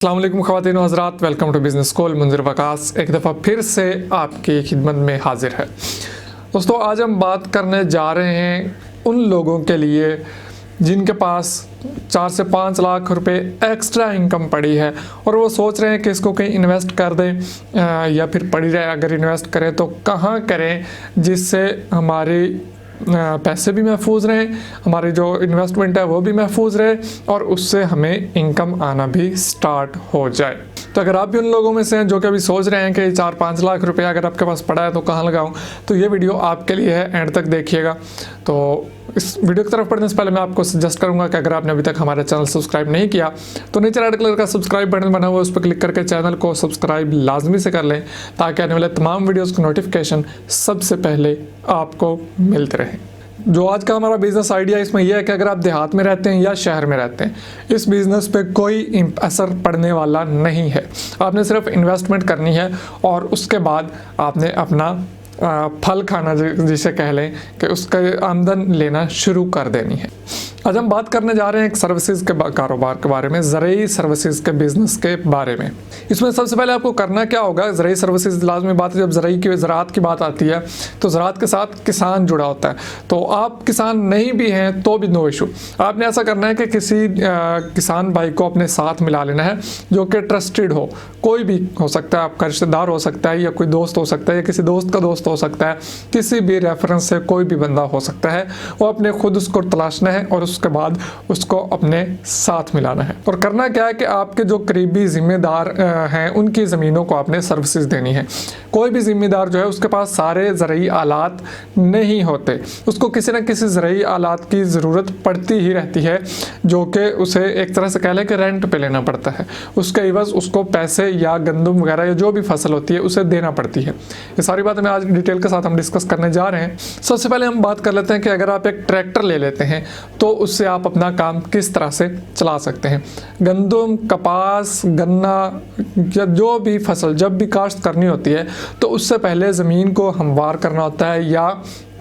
अस्सलाम वालेकुम ख़वातीन व हज़रात, welcome to business school. Munzir Waqas एक दफ़ा फिर से आपकी खिदमत में हाजिर है। दोस्तों, आज हम बात करने जा रहे हैं उन लोगों के लिए जिनके पास 4 से 5 लाख रुपए एक्स्ट्रा इनकम पड़ी है और वो सोच रहे हैं कि इसको कहीं इन्वेस्ट कर दें या फिर पड़ी रहे। अगर इन्वेस्ट करें तो कहाँ करें जिससे हमारी पैसे भी महफूज रहें, हमारी जो इन्वेस्टमेंट है वो भी महफूज रहे और उससे हमें इनकम आना भी स्टार्ट हो जाए। तो अगर आप भी उन लोगों में से हैं जो कि अभी सोच रहे हैं कि 4-5 लाख रुपए अगर आपके पास पड़ा है तो कहाँ लगाऊं, तो ये वीडियो आपके लिए है, एंड तक देखिएगा। तो इस वीडियो की तरफ बढ़ने से पहले मैं आपको सजेस्ट करूंगा कि अगर आपने अभी तक हमारा चैनल सब्सक्राइब नहीं किया तो नीचे रेड कलर का सब्सक्राइब बटन बना हुआ है, उस पर क्लिक करके चैनल को सब्सक्राइब लाजमी से कर लें ताकि आने वाले तमाम वीडियोज़ की नोटिफिकेशन सबसे पहले आपको मिलते रहे। जो आज का हमारा बिज़नेस आइडिया इसमें यह है कि अगर आप देहात में रहते हैं या शहर में रहते हैं, इस बिज़नेस पे कोई असर पड़ने वाला नहीं है। आपने सिर्फ इन्वेस्टमेंट करनी है और उसके बाद आपने अपना फल खाना जिसे कह लें कि उसका आमदन लेना शुरू कर देनी है। आज हम बात करने जा रहे हैं एक सर्विसेज के कारोबार के बारे में, ज़रूरी सर्विसेज के बिज़नेस के बारे में। इसमें सबसे पहले आपको करना क्या होगा, ज़रूरी सर्विसेज लाजमी बात है। जब ज़राअत की बात आती है तो ज़राअत के साथ किसान जुड़ा होता है। तो आप किसान नहीं भी हैं तो भी नो इशू। आपने ऐसा करना है कि किसी किसान भाई को अपने साथ मिला लेना है जो कि ट्रस्टेड हो। कोई भी हो सकता है, आपका रिश्तेदार हो सकता है या कोई दोस्त हो सकता है या किसी दोस्त का दोस्त हो सकता है, किसी भी रेफरेंस से कोई भी बंदा हो सकता है। वो अपने खुद उसको तलाशना है और उसके बाद उसको अपने साथ मिलाना है। और करना क्या है कि आपके जो करीबी जिम्मेदार हैं उनकी ज़मीनों को आपने सर्विसेज देनी है। कोई भी जिम्मेदार जो है उसके पास सारे ज़रूरी आलात नहीं होते, उसको किसी न किसी ज़रूरी आलात की ज़रूरत पड़ती ही रहती है जो कि उसे एक तरह से कह लें कि रेंट पे लेना पड़ता है। उसके एवज़ उसको पैसे या गंदम वगैरह या जो भी फसल होती है उसे देना पड़ती है। ये सारी बातें मैं आज डिटेल के साथ हम डिस्कस करने जा रहे हैं। सबसे पहले हम बात कर लेते हैं कि अगर आप एक ट्रैक्टर ले लेते हैं तो उससे आप अपना काम किस तरह से चला सकते हैं। गंदम, कपास, गन्ना या जो भी फसल जब भी काश्त करनी होती है तो उससे पहले ज़मीन को हमवार करना होता है या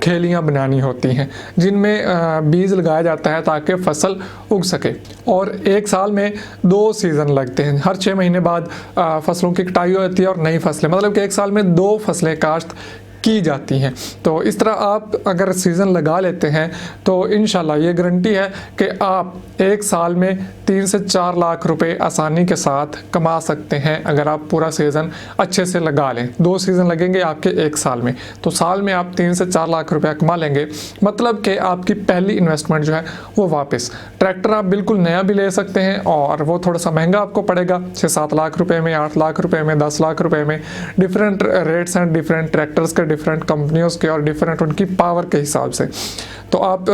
खेलियाँ बनानी होती हैं जिनमें बीज लगाया जाता है ताकि फसल उग सके। और एक साल में 2 सीज़न लगते हैं, हर 6 महीने बाद फसलों की कटाई होती है और नई फसलें, मतलब कि एक साल में 2 फसलें काश्त की जाती हैं। तो इस तरह आप अगर सीज़न लगा लेते हैं तो इंशाल्लाह ये गारंटी है कि आप एक साल में 3 से 4 लाख रुपए आसानी के साथ कमा सकते हैं अगर आप पूरा सीज़न अच्छे से लगा लें। 2 सीज़न लगेंगे आपके एक साल में, तो साल में आप 3 से 4 लाख रुपया कमा लेंगे। मतलब कि आपकी पहली इन्वेस्टमेंट जो है वो वापस। ट्रैक्टर आप बिल्कुल नया भी ले सकते हैं और वो थोड़ा सा महंगा आपको पड़ेगा, 6-7 लाख रुपए में, 8 लाख रुपए में, 10 लाख रुपए में। डिफरेंट रेट्स हैं डिफरेंट ट्रैक्टर्स के, डिफरेंट कंपनियों के और डिफरेंट उनकी पावर के हिसाब से। तो आप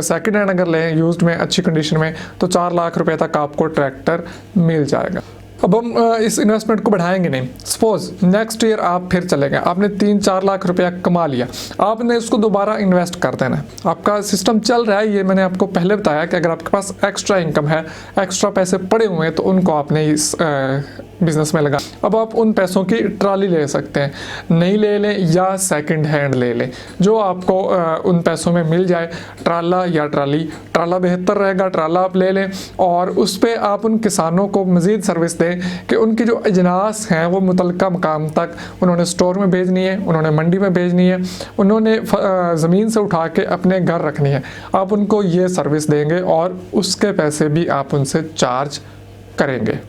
सेकंड हैंड अगर लें यूज्ड में अच्छी कंडीशन में तो 4 लाख रुपए तक आपको ट्रैक्टर मिल जाएगा। अब हम इस इन्वेस्टमेंट को बढ़ाएंगे नहीं। सपोज नेक्स्ट ईयर आप फिर चले गए, आपने 3-4 लाख रुपया कमा लिया, आपने उसको दोबारा इन्वेस्ट कर देना है। आपका सिस्टम चल रहा है, ये मैंने आपको पहले बताया कि अगर आपके पास एक्स्ट्रा इनकम है, एक्स्ट्रा पैसे पड़े हुए हैं तो उनको आपने इस बिजनेस में लगा। अब आप उन पैसों की ट्राली ले सकते हैं, नई ले लें या सेकंड हैंड ले लें, जो आपको उन पैसों में मिल जाए। ट्राला या ट्राली, ट्राला बेहतर रहेगा, ट्राला आप ले लें और उस पर आप उन किसानों को मज़ीद सर्विस दें कि उनकी जो अजनास हैं वो मुतलका मकाम तक उन्होंने स्टोर में भेजनी है, उन्होंने मंडी में भेजनी है, उन्होंने ज़मीन से उठा के अपने घर रखनी है। आप उनको ये सर्विस देंगे और उसके पैसे भी आप उनसे चार्ज करेंगे।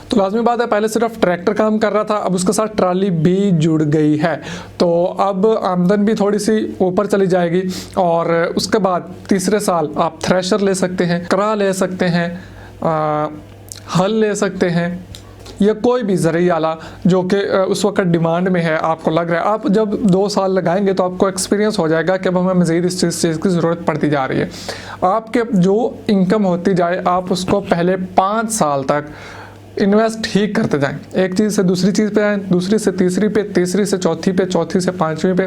तो लाजमी बात है, पहले सिर्फ ट्रैक्टर काम कर रहा था, अब उसके साथ ट्राली भी जुड़ गई है, तो अब आमदन भी थोड़ी सी ऊपर चली जाएगी। और उसके बाद तीसरे साल आप थ्रेशर ले सकते हैं, करा ले सकते हैं, हल ले सकते हैं या कोई भी ज़रूरी आला जो कि उस वक्त डिमांड में है, आपको लग रहा है। आप जब 2 साल लगाएंगे तो आपको एक्सपीरियंस हो जाएगा कि अब हमें मज़ीद इस चीज़ की ज़रूरत पड़ती जा रही है। आपके जो इनकम होती जाए आप उसको पहले 5 साल तक इन्वेस्ट ही करते जाएं। एक चीज़ से दूसरी चीज़ पे आए, दूसरी से तीसरी पे, तीसरी से चौथी पे, चौथी से 5वीं पे।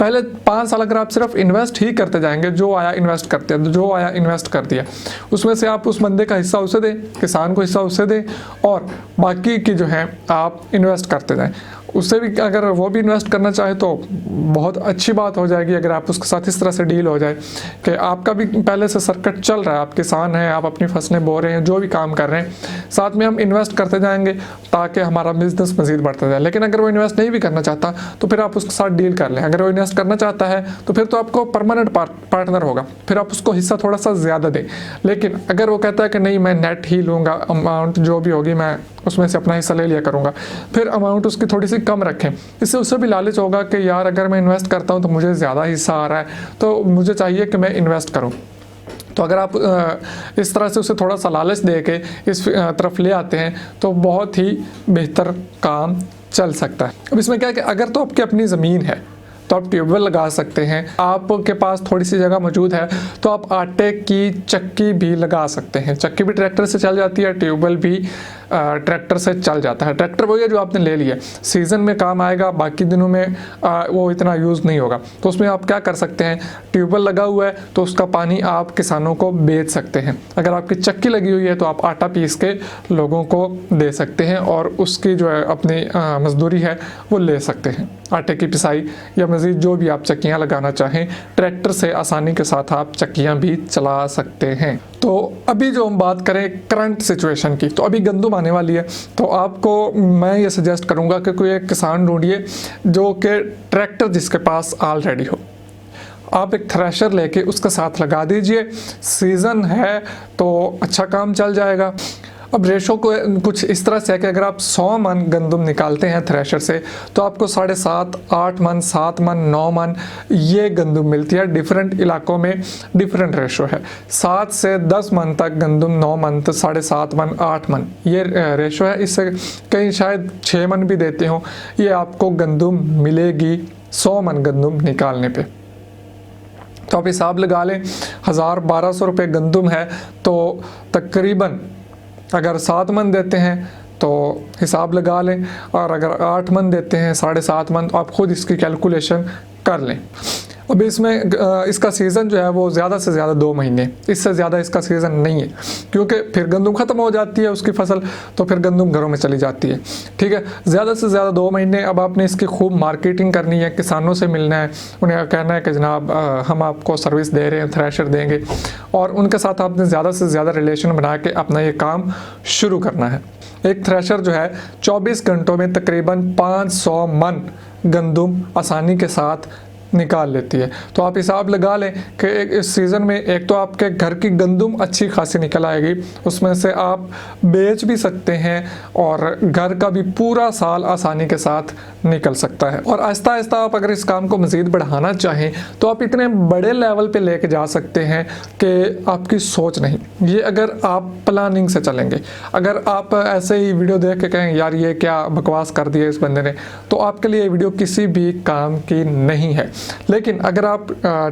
पहले 5 साल अगर आप सिर्फ इन्वेस्ट ही करते जाएंगे, जो आया इन्वेस्ट करते हैं, जो आया इन्वेस्ट कर दिया, उसमें से आप उस बंदे का हिस्सा उसे दें, किसान को हिस्सा उसे दें और बाकी की जो है आप इन्वेस्ट करते जाएं। उससे भी अगर वो भी इन्वेस्ट करना चाहे तो बहुत अच्छी बात हो जाएगी, अगर आप उसके साथ इस तरह से डील हो जाए कि आपका भी पहले से सर्किट चल रहा है, आप किसान हैं, आप अपनी फसलें बो रहे हैं, जो भी काम कर रहे हैं, साथ में हम इन्वेस्ट करते जाएंगे ताकि हमारा बिजनेस मजीद बढ़ता जाए। लेकिन अगर वो इन्वेस्ट नहीं भी करना चाहता तो फिर आप उसके साथ डील कर लें। अगर वो इन्वेस्ट करना चाहता है तो फिर तो आपको परमानेंट पार्टनर होगा, फिर आप उसको हिस्सा थोड़ा सा ज़्यादा दें। लेकिन अगर वो कहता है कि नहीं मैं नेट ही लूँगा, अमाउंट जो भी होगी मैं उसमें से अपना हिस्सा ले लिया करूँगा, फिर अमाउंट उसकी थोड़ी सी कम रखें। इससे उससे भी लालच होगा कि यार अगर मैं इन्वेस्ट करता हूँ तो मुझे ज़्यादा हिस्सा आ रहा है, तो मुझे चाहिए कि मैं इन्वेस्ट करूँ। तो अगर आप इस तरह से उसे थोड़ा सा लालच दे के इस तरफ ले आते हैं तो बहुत ही बेहतर काम चल सकता है। अब इसमें क्या है कि अगर तो आपकी अपनी ज़मीन है तो आप ट्यूबवेल लगा सकते हैं, आपके पास थोड़ी सी जगह मौजूद है तो आप आटे की चक्की भी लगा सकते हैं। चक्की भी ट्रैक्टर से चल जाती है, ट्यूबवेल भी ट्रैक्टर से चल जाता है। ट्रैक्टर वही है जो आपने ले लिया, सीज़न में काम आएगा, बाकी दिनों में वो इतना यूज़ नहीं होगा। तो उसमें आप क्या कर सकते हैं, ट्यूबवेल लगा हुआ है तो उसका पानी आप किसानों को बेच सकते हैं। अगर आपकी चक्की लगी हुई है तो आप आटा पीस के लोगों को दे सकते हैं और उसकी जो है अपनी मजदूरी है वो ले सकते हैं। आटे की पिसाई या मज़ीद जो भी आप चक्कियाँ लगाना चाहें, ट्रैक्टर से आसानी के साथ आप चक्कियाँ भी चला सकते हैं। तो अभी जो हम बात करें करंट सिचुएशन की, तो अभी गंदम आने वाली है, तो आपको मैं ये सजेस्ट करूँगा कि कोई एक किसान ढूंढिए जो कि ट्रैक्टर जिसके पास ऑलरेडी हो। आप एक थ्रेशर लेके उसके साथ लगा दीजिए, सीज़न है तो अच्छा काम चल जाएगा। अब रेशो को कुछ इस तरह से है कि अगर आप 100 मन गंदम निकालते हैं थ्रेशर से तो आपको 7.5, 8 मन, 7 मन, 9 मन ये गंदम मिलती है। डिफरेंट इलाकों में डिफरेंट रेशो है, 7 से 10 मन तक गंदम, 9 मन तो 7.5 मन, 8 मन ये रेशो है। इससे कहीं शायद 6 मन भी देते हो, ये आपको गंदम मिलेगी 100 मन गंदम निकालने पे। तो आप हिसाब लगा लें, 1000-1200 रुपये गंदम है तो तकरीबन अगर 7 मन देते हैं तो हिसाब लगा लें, और अगर 8 मन देते हैं 7.5 मन, तो आप खुद इसकी कैलकुलेशन कर लें। अब इसमें इसका सीज़न जो है वो ज़्यादा से ज़्यादा 2 महीने, इससे ज़्यादा इसका सीज़न नहीं है, क्योंकि फिर गंदम ख़त्म हो जाती है उसकी फसल, तो फिर गंदम घरों में चली जाती है। ठीक है, ज़्यादा से ज़्यादा 2 महीने। अब आपने इसकी खूब मार्केटिंग करनी है, किसानों से मिलना है, उन्हें कहना है कि जनाब हम आपको सर्विस दे रहे हैं, थ्रेशर देंगे, और उनके साथ आपने ज़्यादा से ज़्यादा रिलेशन बना के अपना ये काम शुरू करना है। एक थ्रेशर जो है 24 घंटों में तकरीबन 500 मन गंदम आसानी के साथ निकाल लेती है। तो आप हिसाब लगा लें कि इस सीज़न में एक तो आपके घर की गंदम अच्छी खासी निकल आएगी, उसमें से आप बेच भी सकते हैं और घर का भी पूरा साल आसानी के साथ निकल सकता है। और आहिस्ता आहिस्ता आप अगर इस काम को मज़ीद बढ़ाना चाहें तो आप इतने बड़े लेवल पे लेके जा सकते हैं कि आपकी सोच नहीं। ये अगर आप प्लानिंग से चलेंगे, अगर आप ऐसे ही वीडियो देख के कहें यार ये क्या बकवास कर दिया इस बंदे ने, तो आपके लिए ये वीडियो किसी भी काम की नहीं है। लेकिन अगर आप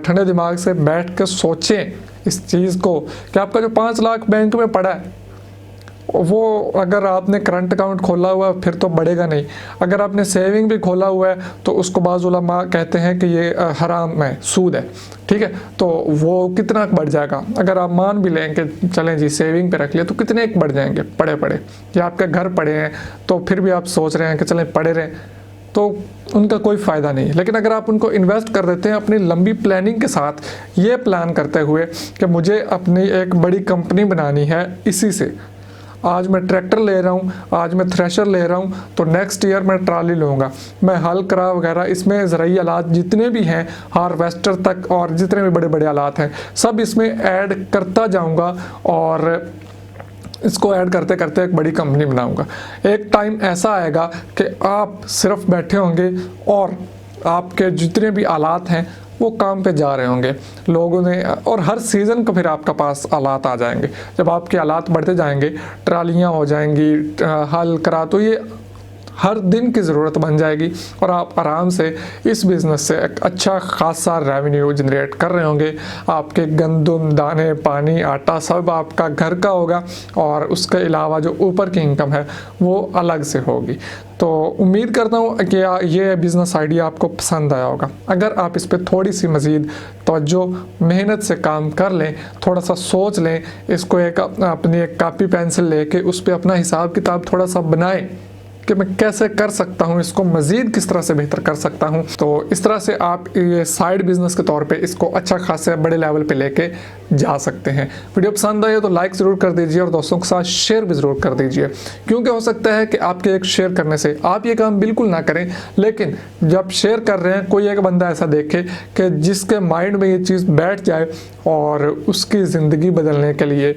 ठंडे दिमाग से बैठ कर सोचें इस चीज़ को कि आपका जो 5 लाख बैंक में पड़ा है वो अगर आपने करंट अकाउंट खोला हुआ है फिर तो बढ़ेगा नहीं, अगर आपने सेविंग भी खोला हुआ है तो उसको बाज़ उलमा कहते हैं कि ये हराम है, सूद है। ठीक है, तो वो कितना बढ़ जाएगा। अगर आप मान भी लें कि चलें जी सेविंग पे रख लिया तो कितने बढ़ जाएंगे पड़े पड़े, या आपके घर पड़े हैं तो फिर भी आप सोच रहे हैं कि चलें पड़े रहें, तो उनका कोई फ़ायदा नहीं। लेकिन अगर आप उनको इन्वेस्ट कर देते हैं अपनी लंबी प्लानिंग के साथ, ये प्लान करते हुए कि मुझे अपनी एक बड़ी कंपनी बनानी है, इसी से आज मैं ट्रैक्टर ले रहा हूँ, आज मैं थ्रेशर ले रहा हूँ, तो नेक्स्ट ईयर मैं ट्राली लूँगा, मैं हल करा वगैरह इसमें ज़रूरी आलात जितने भी हैं, हार्वेस्टर तक और जितने भी बड़े बड़े आलात हैं सब इसमें ऐड करता जाऊँगा और इसको ऐड करते करते एक बड़ी कंपनी बनाऊंगा। एक टाइम ऐसा आएगा कि आप सिर्फ बैठे होंगे और आपके जितने भी आलात हैं वो काम पे जा रहे होंगे लोगों ने, और हर सीज़न को फिर आपका पास आलात आ जाएंगे। जब आपके आलात बढ़ते जाएंगे, ट्रालियाँ हो जाएंगी, हल करा, तो ये हर दिन की ज़रूरत बन जाएगी और आप आराम से इस बिज़नेस से एक अच्छा खासा रेवेन्यू जनरेट कर रहे होंगे। आपके गंदम, दाने, पानी, आटा सब आपका घर का होगा और उसके अलावा जो ऊपर की इनकम है वो अलग से होगी। तो उम्मीद करता हूँ कि ये बिज़नेस आइडिया आपको पसंद आया होगा। अगर आप इस पर थोड़ी सी मज़ीद तवज्जो मेहनत से काम कर लें, थोड़ा सा सोच लें, इसको एक अपनी एक कापी पेंसिल लेके उस पर अपना हिसाब किताब थोड़ा सा बनाएं कि मैं कैसे कर सकता हूँ, इसको मज़ीद किस तरह से बेहतर कर सकता हूँ। तो इस तरह से आप ये साइड बिजनेस के तौर पे इसको अच्छा खासा बड़े लेवल पे लेके जा सकते हैं। वीडियो पसंद आए तो लाइक ज़रूर कर दीजिए और दोस्तों के साथ शेयर भी ज़रूर कर दीजिए, क्योंकि हो सकता है कि आपके एक शेयर करने से आप ये काम बिल्कुल ना करें, लेकिन जब शेयर कर रहे हैं कोई एक बंदा ऐसा देखे कि जिसके माइंड में ये चीज़ बैठ जाए और उसकी ज़िंदगी बदलने के लिए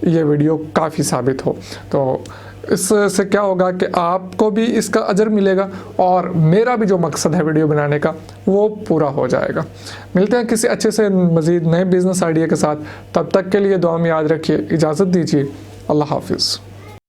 ये वीडियो काफ़ी साबित हो। तो इससे क्या होगा कि आपको भी इसका अजर मिलेगा और मेरा भी जो मकसद है वीडियो बनाने का वो पूरा हो जाएगा। मिलते हैं किसी अच्छे से मज़ीद नए बिज़नेस आइडिया के साथ, तब तक के लिए दुआ में याद रखिए। इजाज़त दीजिए। अल्लाह हाफिज़।